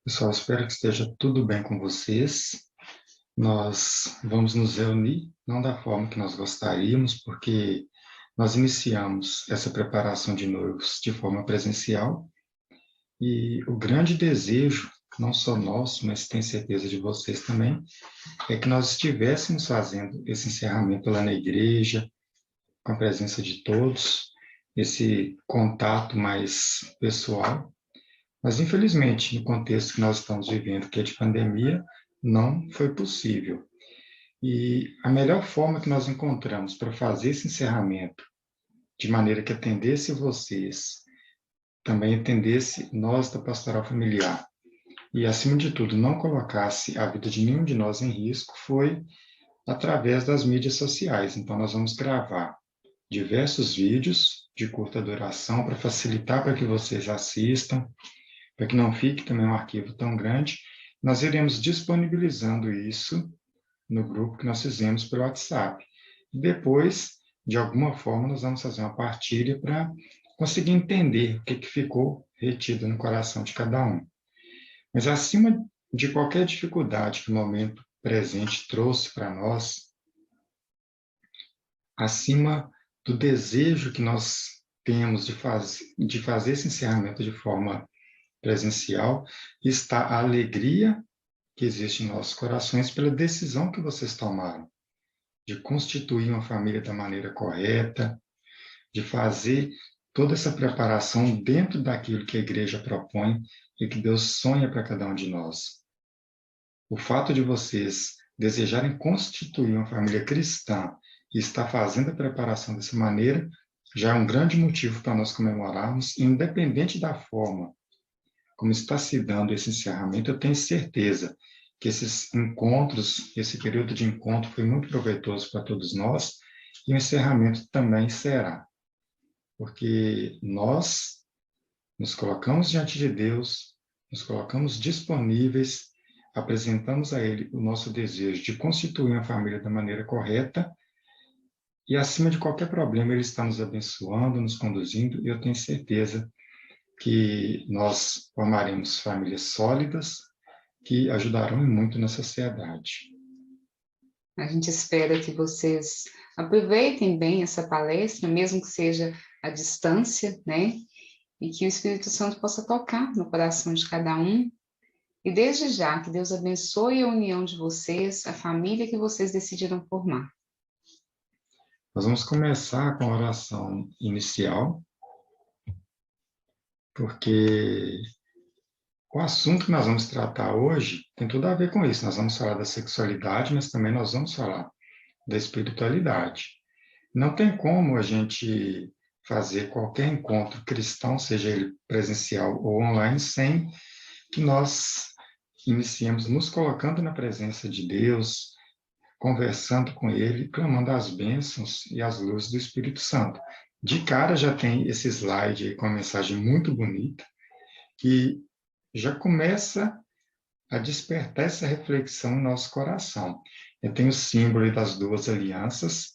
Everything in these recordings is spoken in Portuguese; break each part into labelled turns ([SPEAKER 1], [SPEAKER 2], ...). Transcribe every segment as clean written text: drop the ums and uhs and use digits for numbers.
[SPEAKER 1] Pessoal, espero que esteja tudo bem com vocês. Nós vamos nos reunir, não da forma que nós gostaríamos, porque nós iniciamos essa preparação de noivos de forma presencial e o grande desejo, não só nosso, mas tenho certeza de vocês também, é que nós estivéssemos fazendo esse encerramento lá na igreja, com a presença de todos, esse contato mais pessoal. Mas, infelizmente, no contexto que nós estamos vivendo, que é de pandemia, não foi possível. E a melhor forma que nós encontramos para fazer esse encerramento, de maneira que atendesse vocês, também atendesse nós da Pastoral Familiar, e, acima de tudo, não colocasse a vida de nenhum de nós em risco, foi através das mídias sociais. Então, nós vamos gravar diversos vídeos de curta duração para facilitar para que vocês assistam, para que não fique também um arquivo tão grande. Nós iremos disponibilizando isso no grupo que nós fizemos pelo WhatsApp. Depois, de alguma forma, nós vamos fazer uma partilha para conseguir entender o que ficou retido no coração de cada um. Mas, acima de qualquer dificuldade que o momento presente trouxe para nós, acima do desejo que nós temos de fazer esse encerramento de forma presencial, está a alegria que existe em nossos corações pela decisão que vocês tomaram, de constituir uma família da maneira correta, de fazer toda essa preparação dentro daquilo que a igreja propõe e que Deus sonha para cada um de nós. O fato de vocês desejarem constituir uma família cristã e estar fazendo a preparação dessa maneira já é um grande motivo para nós comemorarmos, independente da forma como está se dando esse encerramento. Eu tenho certeza que esses encontros, esse período de encontro foi muito proveitoso para todos nós, e o encerramento também será, porque nós nos colocamos diante de Deus, nos colocamos disponíveis, apresentamos a Ele o nosso desejo de constituir uma família da maneira correta, e acima de qualquer problema Ele está nos abençoando, nos conduzindo, e eu tenho certeza que nós formaremos famílias sólidas que ajudarão muito na sociedade.
[SPEAKER 2] A gente espera que vocês aproveitem bem essa palestra, mesmo que seja à distância, né? E que o Espírito Santo possa tocar no coração de cada um. E desde já, que Deus abençoe a união de vocês, a família que vocês decidiram formar.
[SPEAKER 1] Nós vamos começar com a oração inicial, porque o assunto que nós vamos tratar hoje tem tudo a ver com isso. Nós vamos falar da sexualidade, mas também nós vamos falar da espiritualidade. Não tem como a gente fazer qualquer encontro cristão, seja ele presencial ou online, sem que nós iniciemos nos colocando na presença de Deus, conversando com Ele, clamando as bênçãos e as luzes do Espírito Santo. De cara já tem esse slide aí com uma mensagem muito bonita, que já começa a despertar essa reflexão no nosso coração. Eu tenho o símbolo das duas alianças,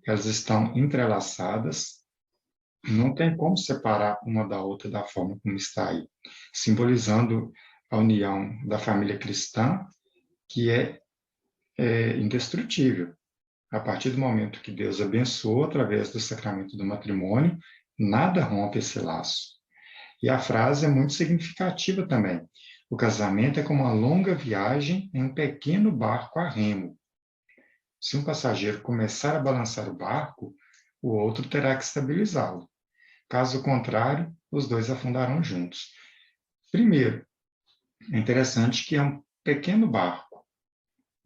[SPEAKER 1] elas estão entrelaçadas, não tem como separar uma da outra da forma como está aí, simbolizando a união da família cristã, que é indestrutível. A partir do momento que Deus abençoou através do sacramento do matrimônio, nada rompe esse laço. E a frase é muito significativa também. O casamento é como uma longa viagem em um pequeno barco a remo. Se um passageiro começar a balançar o barco, o outro terá que estabilizá-lo. Caso contrário, os dois afundarão juntos. Primeiro, é interessante que é um pequeno barco.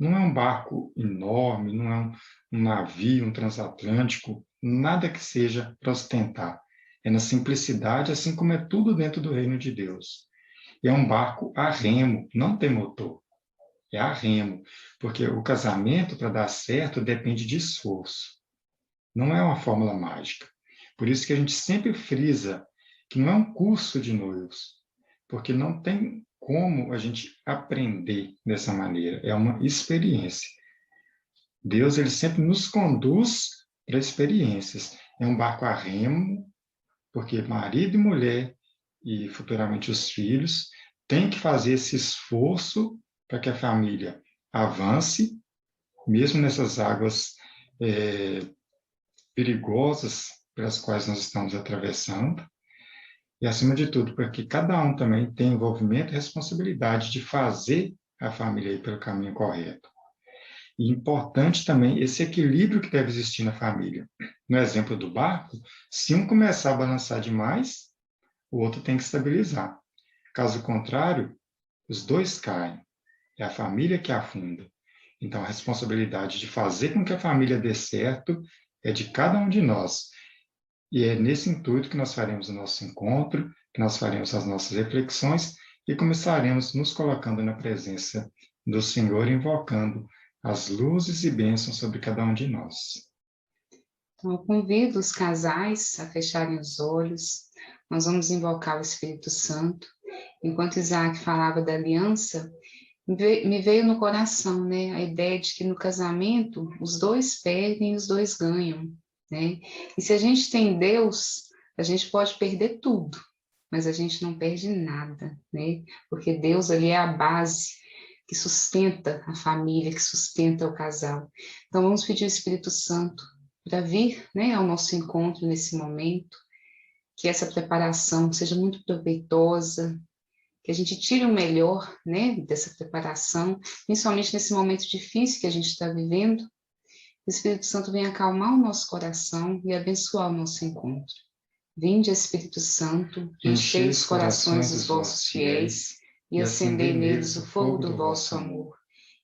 [SPEAKER 1] Não é um barco enorme, não é um navio, um transatlântico, nada que seja para ostentar. É na simplicidade, assim como é tudo dentro do reino de Deus. E é um barco a remo, não tem motor. É a remo, porque o casamento, para dar certo, depende de esforço. Não é uma fórmula mágica. Por isso que a gente sempre frisa que não é um curso de noivos, porque não tem como a gente aprender dessa maneira. É uma experiência. Deus, ele sempre nos conduz para experiências. É um barco a remo, porque marido e mulher, e futuramente os filhos, tem que fazer esse esforço para que a família avance, mesmo nessas águas perigosas pelas quais nós estamos atravessando, e, acima de tudo, para que cada um também tenha envolvimento e responsabilidade de fazer a família ir pelo caminho correto. E importante também esse equilíbrio que deve existir na família. No exemplo do barco, se um começar a balançar demais, o outro tem que estabilizar. Caso contrário, os dois caem. É a família que afunda. Então, a responsabilidade de fazer com que a família dê certo é de cada um de nós. E é nesse intuito que nós faremos o nosso encontro, que nós faremos as nossas reflexões e começaremos nos colocando na presença do Senhor, invocando as luzes e bênçãos sobre cada um de nós.
[SPEAKER 2] Então, eu convido os casais a fecharem os olhos. Nós vamos invocar o Espírito Santo. Enquanto Isaac falava da aliança, me veio no coração, né, a ideia de que no casamento os dois perdem e os dois ganham, né? E se a gente tem Deus, a gente pode perder tudo, mas a gente não perde nada, né? Porque Deus ali é a base que sustenta a família, que sustenta o casal. Então vamos pedir ao Espírito Santo para vir, né, ao nosso encontro nesse momento, que essa preparação seja muito proveitosa, que a gente tire o melhor, né, dessa preparação, principalmente nesse momento difícil que a gente está vivendo. O Espírito Santo vem acalmar o nosso coração e abençoar o nosso encontro. Vinde, Espírito Santo, enchei os corações dos vossos fiéis e acendei neles o fogo do vosso amor.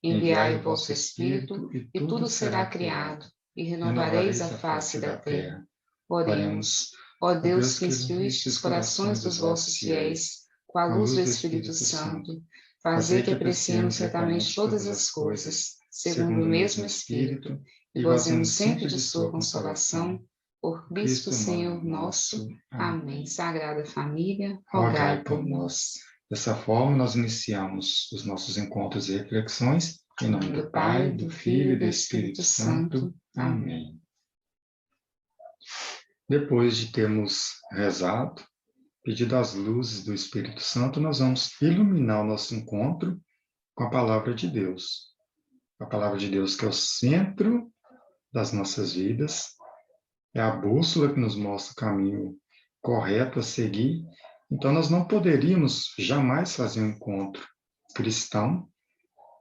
[SPEAKER 2] Enviai o vosso Espírito e tudo será criado e renovareis a face da terra. Oremos. Ó Deus, que instruíste os corações dos vossos fiéis com a luz do Espírito Santo, fazei que apreciemos retamente todas as coisas, segundo o mesmo Espírito, e gozemos sempre de sua consolação, por Cristo Senhor nosso. Amém. Sagrada Família, rogai por nós.
[SPEAKER 1] Dessa forma, nós iniciamos os nossos encontros e reflexões, em nome do Pai, do Filho e do Espírito Santo. Amém. Depois de termos rezado, pedido as luzes do Espírito Santo, nós vamos iluminar o nosso encontro com a Palavra de Deus. A Palavra de Deus que é o centro das nossas vidas, é a bússola que nos mostra o caminho correto a seguir. Então, nós não poderíamos jamais fazer um encontro cristão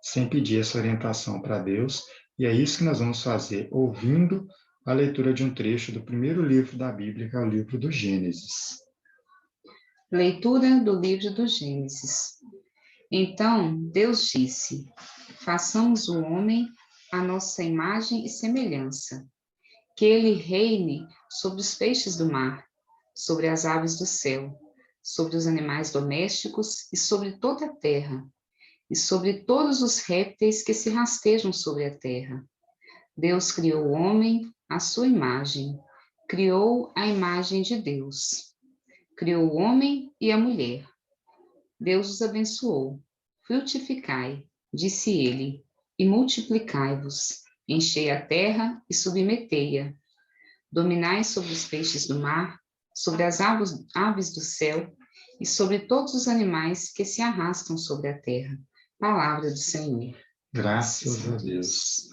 [SPEAKER 1] sem pedir essa orientação para Deus, e é isso que nós vamos fazer, ouvindo a leitura de um trecho do primeiro livro da Bíblia, que é o livro do Gênesis.
[SPEAKER 2] Leitura do livro do Gênesis. Então, Deus disse: façamos o homem à nossa imagem e semelhança, que ele reine sobre os peixes do mar, sobre as aves do céu, sobre os animais domésticos e sobre toda a terra, e sobre todos os répteis que se rastejam sobre a terra. Deus criou o homem à sua imagem, criou a imagem de Deus. Criou o homem e a mulher. Deus os abençoou. Frutificai, disse ele, e multiplicai-vos. Enchei a terra e submetei-a. Dominai sobre os peixes do mar, sobre as aves do céu e sobre todos os animais que se arrastam sobre a terra. Palavra do Senhor.
[SPEAKER 1] Graças a Deus.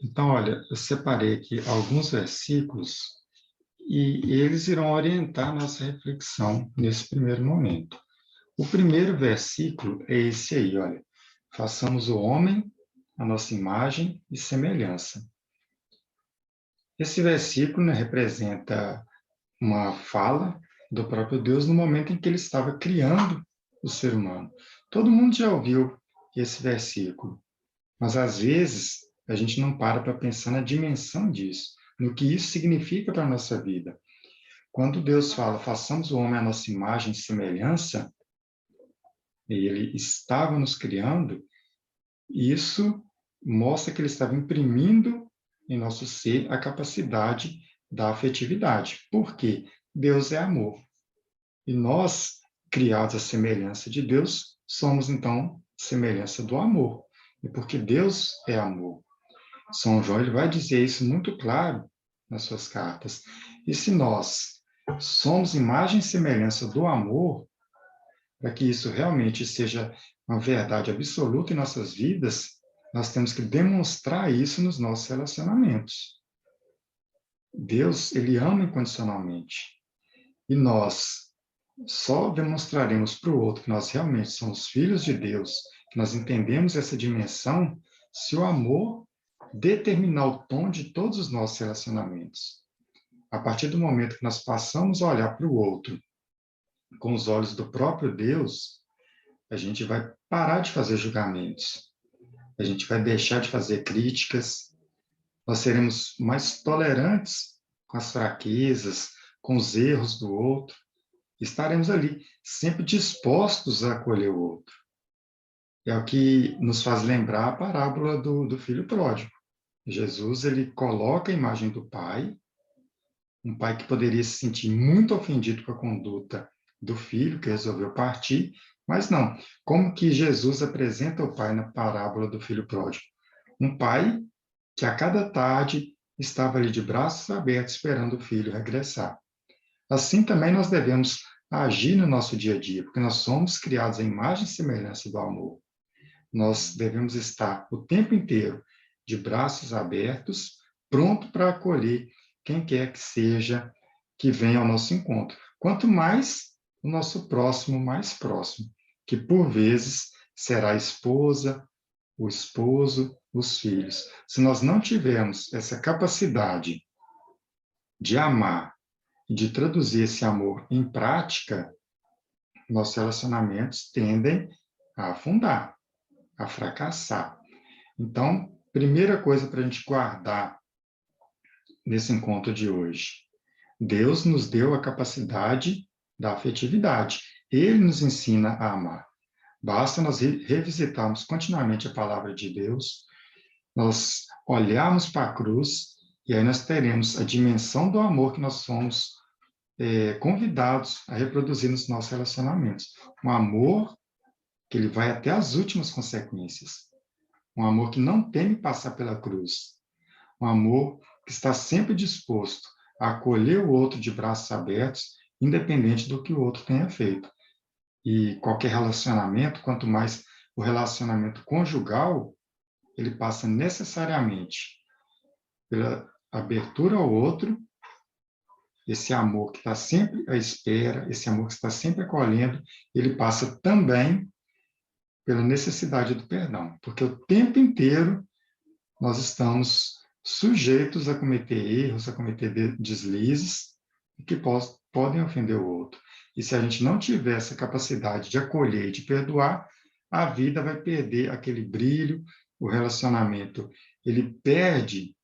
[SPEAKER 1] Então, olha, eu separei aqui alguns versículos e eles irão orientar a nossa reflexão nesse primeiro momento. O primeiro versículo é esse aí, olha. Façamos o homem à nossa imagem e semelhança. Esse versículo, né, representa uma fala do próprio Deus no momento em que ele estava criando o ser humano. Todo mundo já ouviu esse versículo, mas às vezes a gente não para pensar na dimensão disso, no que isso significa para a nossa vida. Quando Deus fala, façamos o homem à nossa imagem e semelhança, e ele estava nos criando, isso mostra que ele estava imprimindo em nosso ser a capacidade da afetividade. Por quê? Deus é amor. E nós, criados à semelhança de Deus, somos, então, semelhança do amor. E porque Deus é amor. São João ele vai dizer isso muito claro nas suas cartas. E se nós somos imagem e semelhança do amor, para que isso realmente seja uma verdade absoluta em nossas vidas, nós temos que demonstrar isso nos nossos relacionamentos. Deus, ele ama incondicionalmente. E nós só demonstraremos para o outro que nós realmente somos filhos de Deus, que nós entendemos essa dimensão, se o amor determinar o tom de todos os nossos relacionamentos. A partir do momento que nós passamos a olhar para o outro com os olhos do próprio Deus, a gente vai parar de fazer julgamentos, a gente vai deixar de fazer críticas, nós seremos mais tolerantes com as fraquezas, com os erros do outro, estaremos ali sempre dispostos a acolher o outro. É o que nos faz lembrar a parábola do filho pródigo. Jesus, ele coloca a imagem do pai, um pai que poderia se sentir muito ofendido com a conduta do filho, que resolveu partir, mas não. Como que Jesus apresenta o pai na parábola do filho pródigo? Um pai que a cada tarde estava ali de braços abertos esperando o filho regressar. Assim também nós devemos agir no nosso dia a dia, porque nós somos criados à imagem e semelhança do amor. Nós devemos estar o tempo inteiro de braços abertos, pronto para acolher quem quer que seja que venha ao nosso encontro. Quanto mais o nosso próximo, mais próximo, que por vezes será a esposa, o esposo, os filhos. Se nós não tivermos essa capacidade de amar e de traduzir esse amor em prática, nossos relacionamentos tendem a afundar, a fracassar. Então, primeira coisa para a gente guardar nesse encontro de hoje: Deus nos deu a capacidade da afetividade. Ele nos ensina a amar. Basta nós revisitarmos continuamente a palavra de Deus, nós olharmos para a cruz, e aí nós teremos a dimensão do amor que nós somos convidados a reproduzir nos nossos relacionamentos. Um amor que ele vai até as últimas consequências. Um amor que não teme passar pela cruz. Um amor que está sempre disposto a acolher o outro de braços abertos, independente do que o outro tenha feito. E qualquer relacionamento, quanto mais o relacionamento conjugal, ele passa necessariamente pela abertura ao outro, esse amor que está sempre à espera, esse amor que está sempre acolhendo, ele passa também pela necessidade do perdão, porque o tempo inteiro nós estamos sujeitos a cometer erros, a cometer deslizes que podem ofender o outro. E se a gente não tiver essa capacidade de acolher e de perdoar, a vida vai perder aquele brilho, o relacionamento, ele perde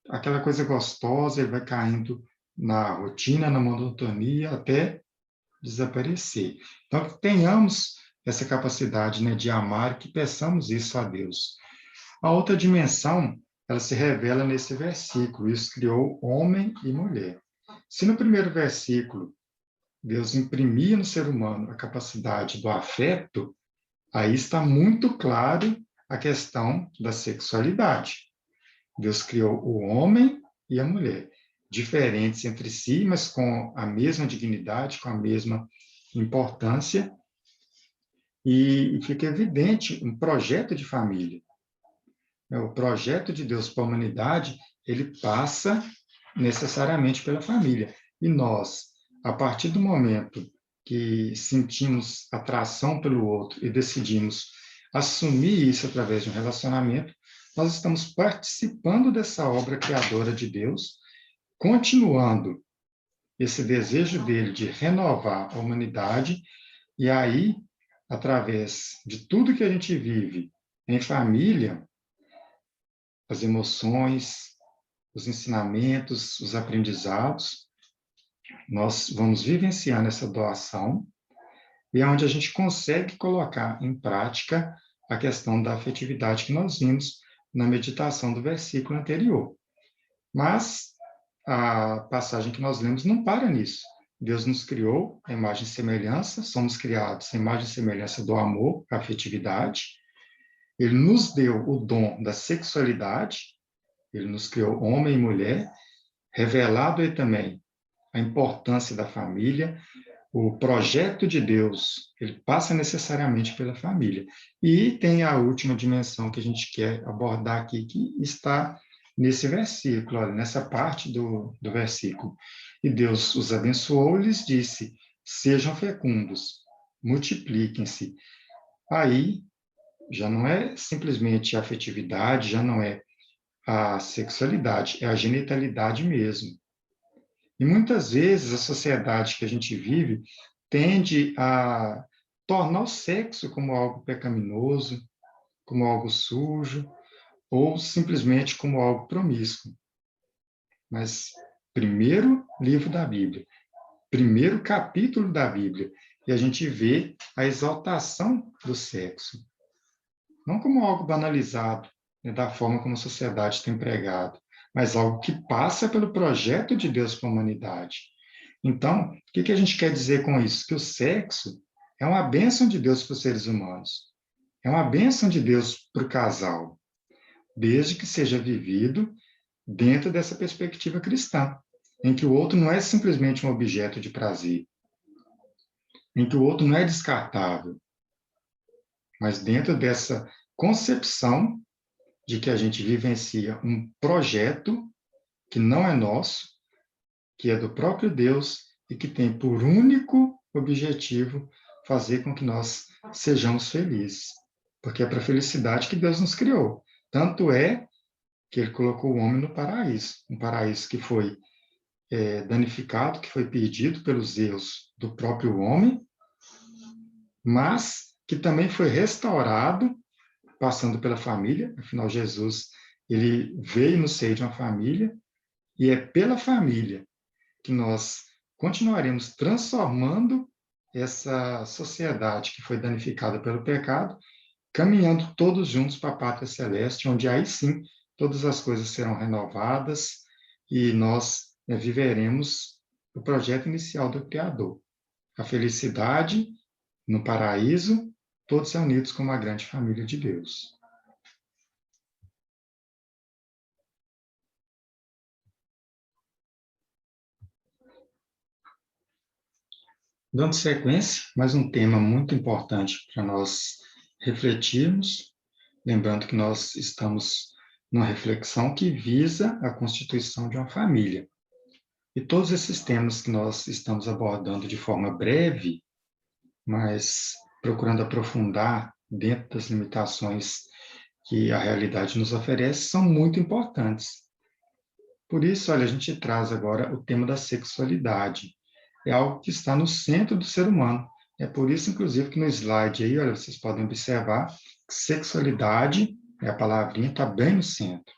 [SPEAKER 1] aquela coisa gostosa, ele vai caindo na rotina, na monotonia, até desaparecer. Então, que tenhamos essa capacidade, né, de amar, que peçamos isso a Deus. A outra dimensão, ela se revela nesse versículo: isso criou homem e mulher. Se no primeiro versículo Deus imprimia no ser humano a capacidade do afeto, aí está muito claro a questão da sexualidade. Deus criou o homem e a mulher, diferentes entre si, mas com a mesma dignidade, com a mesma importância, e fica evidente um projeto de família. O projeto de Deus para a humanidade, ele passa necessariamente pela família. E nós, a partir do momento que sentimos atração pelo outro e decidimos assumir isso através de um relacionamento, nós estamos participando dessa obra criadora de Deus, continuando esse desejo dele de renovar a humanidade, e aí, através de tudo que a gente vive em família, as emoções, os ensinamentos, os aprendizados, nós vamos vivenciar essa doação, e é onde a gente consegue colocar em prática a questão da afetividade que nós vimos na meditação do versículo anterior. Mas a passagem que nós lemos não para nisso. Deus nos criou a imagem e semelhança, somos criados a imagem e semelhança do amor, a afetividade. Ele nos deu o dom da sexualidade, ele nos criou homem e mulher, revelado aí também a importância da família, o projeto de Deus, ele passa necessariamente pela família. E tem a última dimensão que a gente quer abordar aqui, que está nesse versículo, olha, nessa parte do versículo. E Deus os abençoou e lhes disse, sejam fecundos, multipliquem-se. Aí, já não é simplesmente a afetividade, já não é a sexualidade, é a genitalidade mesmo. E muitas vezes a sociedade que a gente vive tende a tornar o sexo como algo pecaminoso, como algo sujo, ou simplesmente como algo promíscuo. Mas primeiro livro da Bíblia, primeiro capítulo da Bíblia, e a gente vê a exaltação do sexo. Não como algo banalizado, né, da forma como a sociedade tem pregado, mas algo que passa pelo projeto de Deus para a humanidade. Então, o que a gente quer dizer com isso? Que o sexo é uma bênção de Deus para os seres humanos. É uma bênção de Deus para o casal, desde que seja vivido dentro dessa perspectiva cristã, em que o outro não é simplesmente um objeto de prazer, em que o outro não é descartável, mas dentro dessa concepção de que a gente vivencia um projeto que não é nosso, que é do próprio Deus e que tem por único objetivo fazer com que nós sejamos felizes. Porque é para a felicidade que Deus nos criou. Tanto é que ele colocou o homem no paraíso, um paraíso que foi danificado, que foi perdido pelos erros do próprio homem, mas que também foi restaurado passando pela família. Afinal, Jesus, ele veio no seio de uma família, e é pela família que nós continuaremos transformando essa sociedade que foi danificada pelo pecado, caminhando todos juntos para a pátria celeste, onde aí sim todas as coisas serão renovadas e nós viveremos o projeto inicial do Criador. A felicidade no paraíso, todos unidos como uma grande família de Deus. Dando sequência, mais um tema muito importante para nós refletirmos, lembrando que nós estamos numa reflexão que visa a constituição de uma família. E todos esses temas que nós estamos abordando de forma breve, mas procurando aprofundar dentro das limitações que a realidade nos oferece, são muito importantes. Por isso, olha, a gente traz agora o tema da sexualidade. É algo que está no centro do ser humano. É por isso, inclusive, que no slide aí, olha, vocês podem observar que sexualidade, a palavrinha, está bem no centro.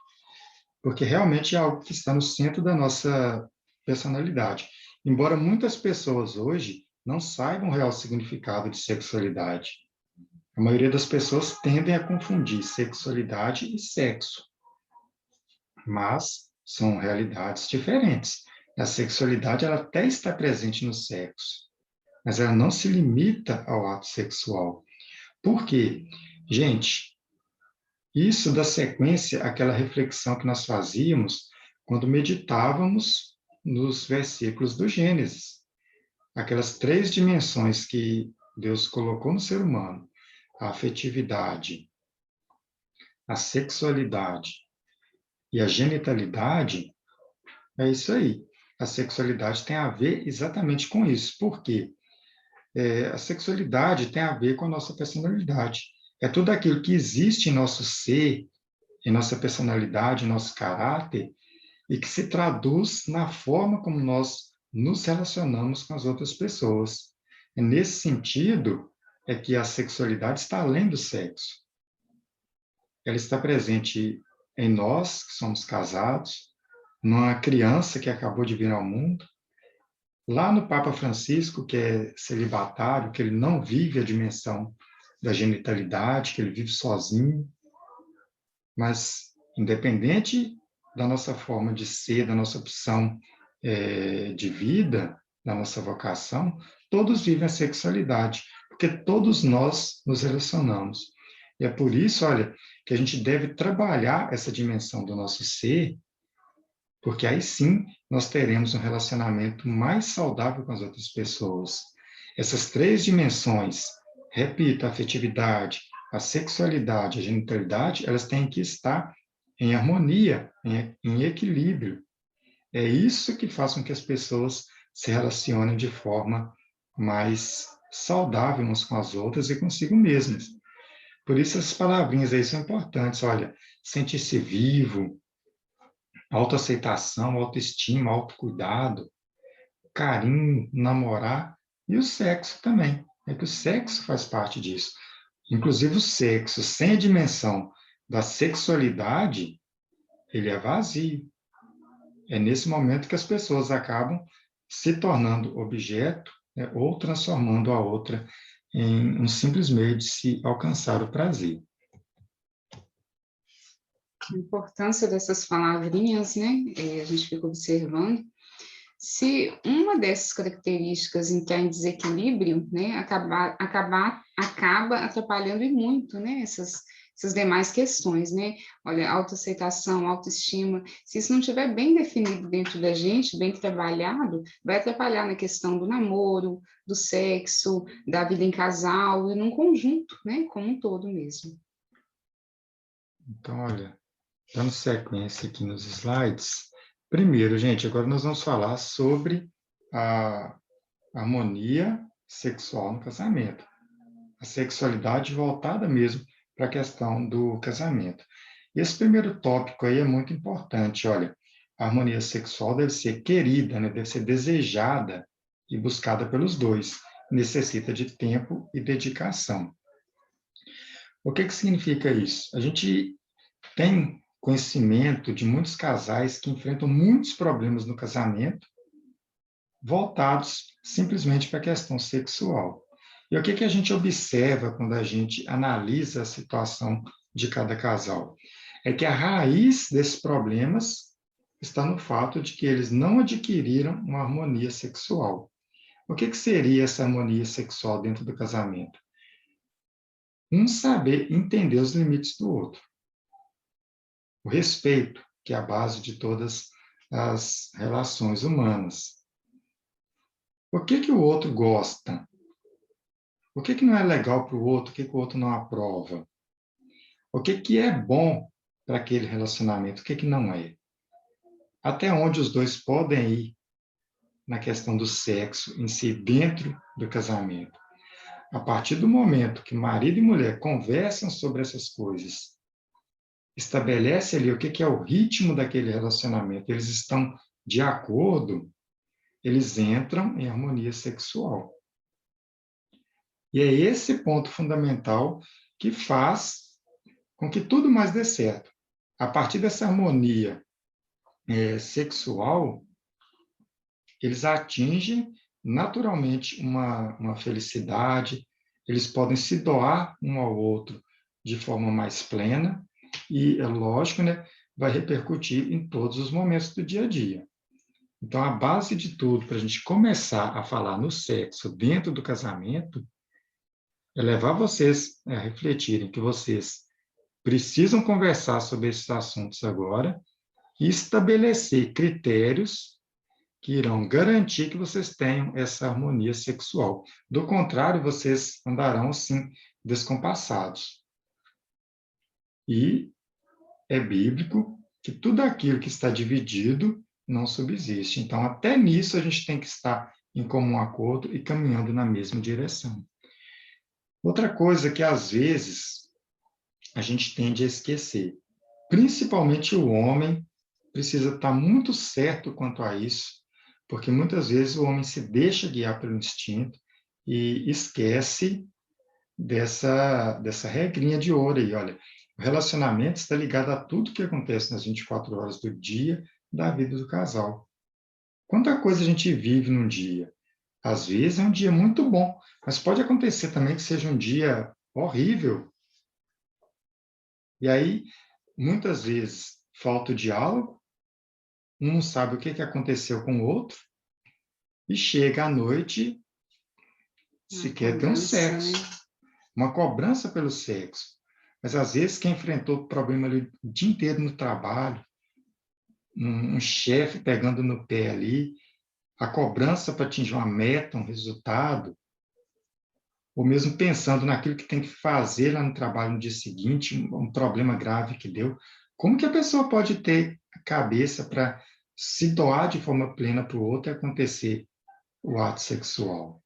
[SPEAKER 1] Porque realmente é algo que está no centro da nossa personalidade. Embora muitas pessoas hoje não saibam o real significado de sexualidade. A maioria das pessoas tendem a confundir sexualidade e sexo. Mas são realidades diferentes. A sexualidade ela até está presente no sexo, mas ela não se limita ao ato sexual. Por quê? Gente, isso dá sequência àquela reflexão que nós fazíamos quando meditávamos nos versículos do Gênesis. Aquelas 3 dimensões que Deus colocou no ser humano: a afetividade, a sexualidade e a genitalidade. É isso aí. A sexualidade tem a ver exatamente com isso. Por quê? A sexualidade tem a ver com a nossa personalidade. É tudo aquilo que existe em nosso ser, em nossa personalidade, em nosso caráter, e que se traduz na forma como nós nos relacionamos com as outras pessoas. E nesse sentido, é que a sexualidade está além do sexo. Ela está presente em nós, que somos casados, numa criança que acabou de vir ao mundo, lá no Papa Francisco, que é celibatário, que ele não vive a dimensão da genitalidade, que ele vive sozinho, mas independente da nossa forma de ser, da nossa opção de vida, da nossa vocação, todos vivem a sexualidade, porque todos nós nos relacionamos. E é por isso, olha, que a gente deve trabalhar essa dimensão do nosso ser, porque aí sim nós teremos um relacionamento mais saudável com as outras pessoas. Essas três dimensões, repito, a afetividade, a sexualidade, a genitalidade, elas têm que estar em harmonia, em equilíbrio. É isso que faz com que as pessoas se relacionem de forma mais saudável umas com as outras e consigo mesmas. Por isso, essas palavrinhas aí são importantes. Olha, sentir-se vivo, autoaceitação, autoestima, autocuidado, carinho, namorar e o sexo também. É que o sexo faz parte disso. Inclusive, o sexo sem a dimensão da sexualidade, ele é vazio. É nesse momento que as pessoas acabam se tornando objeto, né, ou transformando a outra em um simples meio de se alcançar o prazer.
[SPEAKER 2] A importância dessas palavrinhas, né? A gente fica observando. Se uma dessas características entrar em desequilíbrio, né, acaba atrapalhando e muito, né, essas demais questões, né? Olha, autoaceitação, autoestima, se isso não estiver bem definido dentro da gente, bem trabalhado, vai atrapalhar na questão do namoro, do sexo, da vida em casal e num conjunto, né, como um todo mesmo.
[SPEAKER 1] Então, olha, dando sequência aqui nos slides, primeiro, gente, agora nós vamos falar sobre a harmonia sexual no casamento. A sexualidade voltada mesmo para a questão do casamento. E esse primeiro tópico aí é muito importante, olha, a harmonia sexual deve ser querida, né? Deve ser desejada e buscada pelos dois. Necessita de tempo e dedicação. O que significa isso? A gente tem conhecimento de muitos casais que enfrentam muitos problemas no casamento, voltados simplesmente para a questão sexual. E o que a gente observa quando a gente analisa a situação de cada casal? É que a raiz desses problemas está no fato de que eles não adquiriram uma harmonia sexual. O que seria essa harmonia sexual dentro do casamento? Um saber entender os limites do outro. O respeito, que é a base de todas as relações humanas. O que o outro gosta? O que não é legal para o outro? O que o outro não aprova? O que é bom para aquele relacionamento? O que não é? Até onde os dois podem ir na questão do sexo em si, dentro do casamento? A partir do momento que marido e mulher conversam sobre essas coisas, estabelece ali o que é o ritmo daquele relacionamento, eles estão de acordo, eles entram em harmonia sexual. E é esse ponto fundamental que faz com que tudo mais dê certo. A partir dessa harmonia sexual, eles atingem naturalmente uma felicidade, eles podem se doar um ao outro de forma mais plena e, é lógico, né, vai repercutir em todos os momentos do dia a dia. Então, a base de tudo para a gente começar a falar no sexo dentro do casamento é levar vocês a refletirem que vocês precisam conversar sobre esses assuntos agora e estabelecer critérios que irão garantir que vocês tenham essa harmonia sexual. Do contrário, vocês andarão, assim, descompassados. E é bíblico que tudo aquilo que está dividido não subsiste. Então, até nisso, a gente tem que estar em comum acordo e caminhando na mesma direção. Outra coisa que, às vezes, a gente tende a esquecer, principalmente o homem, precisa estar muito certo quanto a isso, porque muitas vezes o homem se deixa guiar pelo instinto e esquece dessa regrinha de ouro aí, olha, o relacionamento está ligado a tudo que acontece nas 24 horas do dia da vida do casal. Quanta coisa a gente vive num dia? Às vezes é um dia muito bom, mas pode acontecer também que seja um dia horrível. E aí, muitas vezes, falta o diálogo, um não sabe o que aconteceu com o outro, e chega à noite, sequer tem um sexo, né? Uma cobrança pelo sexo. Mas, às vezes, quem enfrentou o problema ali o dia inteiro no trabalho, um chefe pegando no pé ali, a cobrança para atingir uma meta, um resultado, ou mesmo pensando naquilo que tem que fazer lá no trabalho no dia seguinte, um problema grave que deu, como que a pessoa pode ter a cabeça para se doar de forma plena para o outro e acontecer o ato sexual?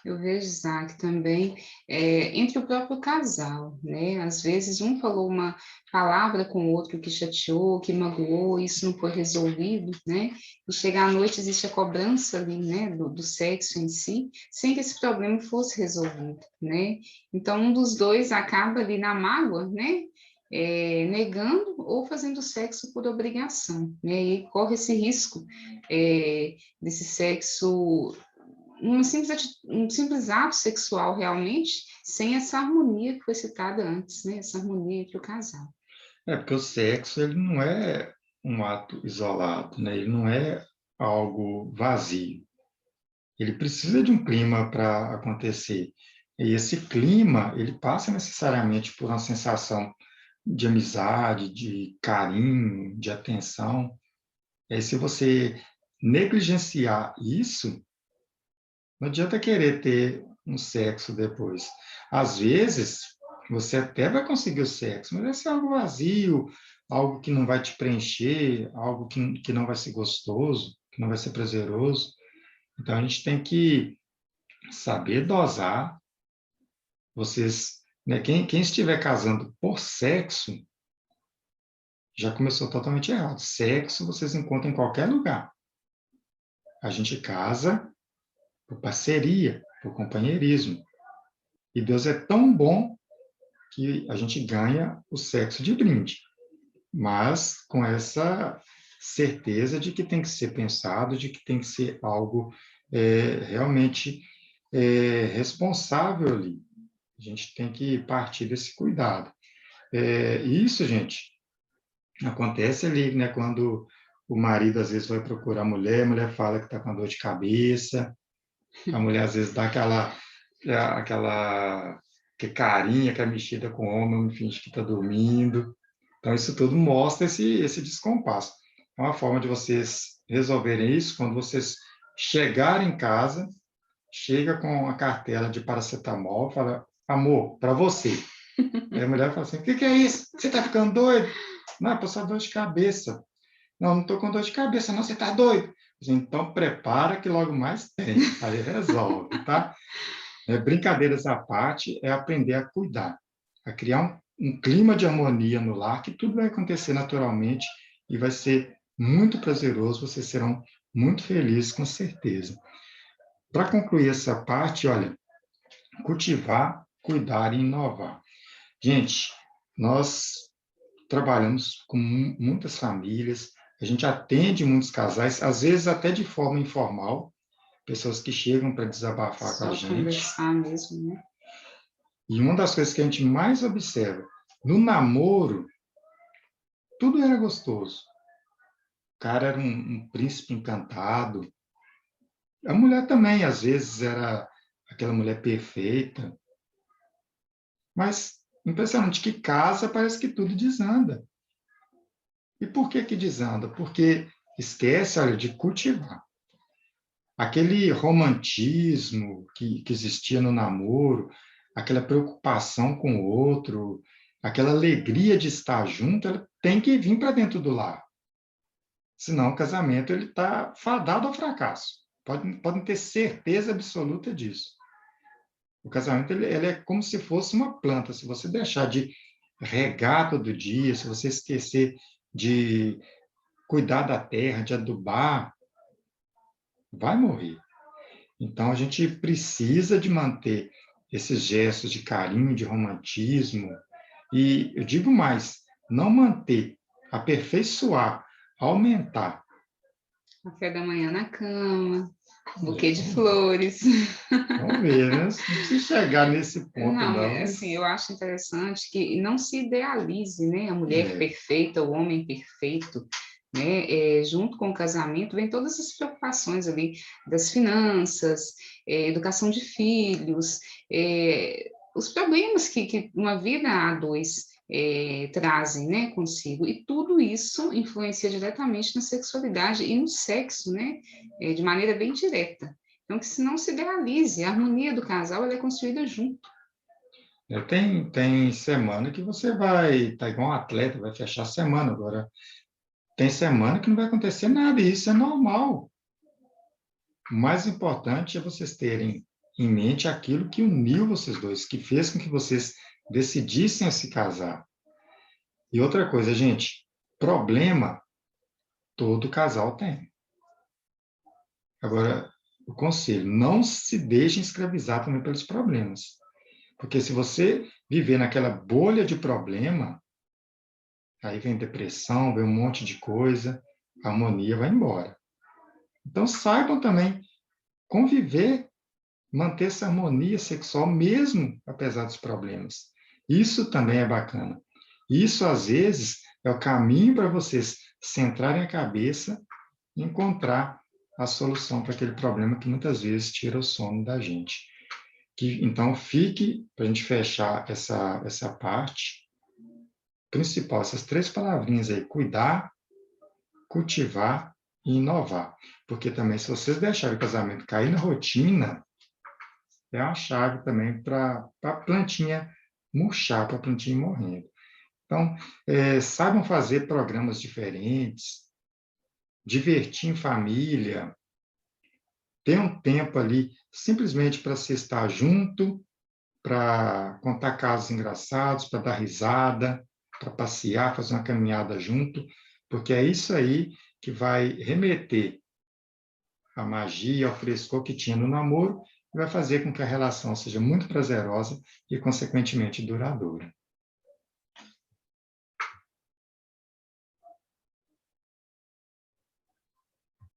[SPEAKER 2] Eu vejo, Isaac, também entre o próprio casal, né? Às vezes um falou uma palavra com o outro que chateou, que magoou, isso não foi resolvido, né? E chega à noite existe a cobrança ali, né, do sexo em si, sem que esse problema fosse resolvido, né? Então um dos dois acaba ali na mágoa, né? Negando ou fazendo sexo por obrigação, né? E corre esse risco desse sexo um simples ato sexual realmente, sem essa harmonia que foi citada antes, né? Essa harmonia entre o casal.
[SPEAKER 1] É porque o sexo ele não é um ato isolado, né? Ele não é algo vazio. Ele precisa de um clima para acontecer. E esse clima, ele passa necessariamente por uma sensação de amizade, de carinho, de atenção. E aí, se você negligenciar isso, não adianta querer ter um sexo depois. Às vezes, você até vai conseguir o sexo, mas vai ser algo vazio, algo que não vai te preencher, algo que não vai ser gostoso, que não vai ser prazeroso. Então, a gente tem que saber dosar. Vocês, né, quem estiver casando por sexo, já começou totalmente errado. Sexo vocês encontram em qualquer lugar. A gente casa por parceria, por companheirismo. E Deus é tão bom que a gente ganha o sexo de brinde, mas com essa certeza de que tem que ser pensado, de que tem que ser algo realmente responsável ali. A gente tem que partir desse cuidado. Isso, gente, acontece ali, né, quando o marido às vezes vai procurar a mulher fala que está com dor de cabeça, a mulher às vezes dá aquela que carinha, que é mexida com o homem, finge que está dormindo. Então, isso tudo mostra esse descompasso. É uma forma de vocês resolverem isso quando vocês chegarem em casa, chega com a cartela de paracetamol, fala, amor, para você. Aí a mulher fala assim, o que é isso? Você está ficando doido? Não, é para só dor de cabeça. Não, não estou com dor de cabeça, não, você está doido. Então, prepara que logo mais tem. Aí resolve, tá? Brincadeiras à parte, é aprender a cuidar, a criar um clima de harmonia no lar, que tudo vai acontecer naturalmente e vai ser muito prazeroso, vocês serão muito felizes, com certeza. Para concluir essa parte, olha, cultivar, cuidar e inovar. Gente, nós trabalhamos com muitas famílias, a gente atende muitos casais, às vezes até de forma informal, pessoas que chegam para desabafar com a
[SPEAKER 2] Só
[SPEAKER 1] gente.
[SPEAKER 2] conversar mesmo, né?
[SPEAKER 1] E uma das coisas que a gente mais observa, no namoro, tudo era gostoso. O cara era um príncipe encantado. A mulher também, às vezes, era aquela mulher perfeita. Mas, impressionante, que casa parece que tudo desanda. E por que que desanda? Porque esquece, olha, de cultivar. Aquele romantismo que existia no namoro, aquela preocupação com o outro, aquela alegria de estar junto, ela tem que vir para dentro do lar. Senão o casamento ele está fadado ao fracasso. Podem ter certeza absoluta disso. O casamento ele é como se fosse uma planta. Se você deixar de regar todo dia, se você esquecer de cuidar da terra, de adubar, vai morrer. Então, a gente precisa de manter esses gestos de carinho, de romantismo, e eu digo mais, não manter, aperfeiçoar, aumentar.
[SPEAKER 2] Café da manhã na cama, buquê de
[SPEAKER 1] Vamos ver,
[SPEAKER 2] flores.
[SPEAKER 1] vamos ver, né? Não precisa chegar nesse ponto,
[SPEAKER 2] Não,
[SPEAKER 1] não,
[SPEAKER 2] assim,
[SPEAKER 1] mas
[SPEAKER 2] eu acho interessante que não se idealize, né, a mulher
[SPEAKER 1] é,
[SPEAKER 2] perfeita, o homem perfeito, né, junto com o casamento vem todas as preocupações ali das finanças, educação de filhos, os problemas que uma vida a dois trazem, né, consigo, e tudo isso influencia diretamente na sexualidade e no sexo, né, de maneira bem direta. Então, que se não se idealize, a harmonia do casal ela é construída junto.
[SPEAKER 1] Tem semana que você vai estar igual um atleta, vai fechar a semana. Agora, tem semana que não vai acontecer nada, e isso é normal. O mais importante é vocês terem em mente aquilo que uniu vocês dois, que fez com que vocês decidissem a se casar. E outra coisa, gente, problema todo casal tem. Agora, o conselho, não se deixe escravizar também pelos problemas. Porque se você viver naquela bolha de problema, aí vem depressão, vem um monte de coisa, a harmonia vai embora. Então, saibam também conviver, manter essa harmonia sexual mesmo apesar dos problemas. Isso também é bacana. Isso, às vezes, é o caminho para vocês centrarem a cabeça e encontrar a solução para aquele problema que muitas vezes tira o sono da gente. Então, fique, para a gente fechar essa parte principal, essas 3 palavrinhas aí, cuidar, cultivar e inovar. Porque também, se vocês deixarem o casamento cair na rotina, é uma chave também para a plantinha murchar, para a plantinha ir morrendo. Então, saibam fazer programas diferentes, divertir em família, ter um tempo ali simplesmente para se estar junto, para contar casos engraçados, para dar risada, para passear, fazer uma caminhada junto, porque é isso aí que vai remeter a magia, ao frescor que tinha no namoro e vai fazer com que a relação seja muito prazerosa e, consequentemente, duradoura.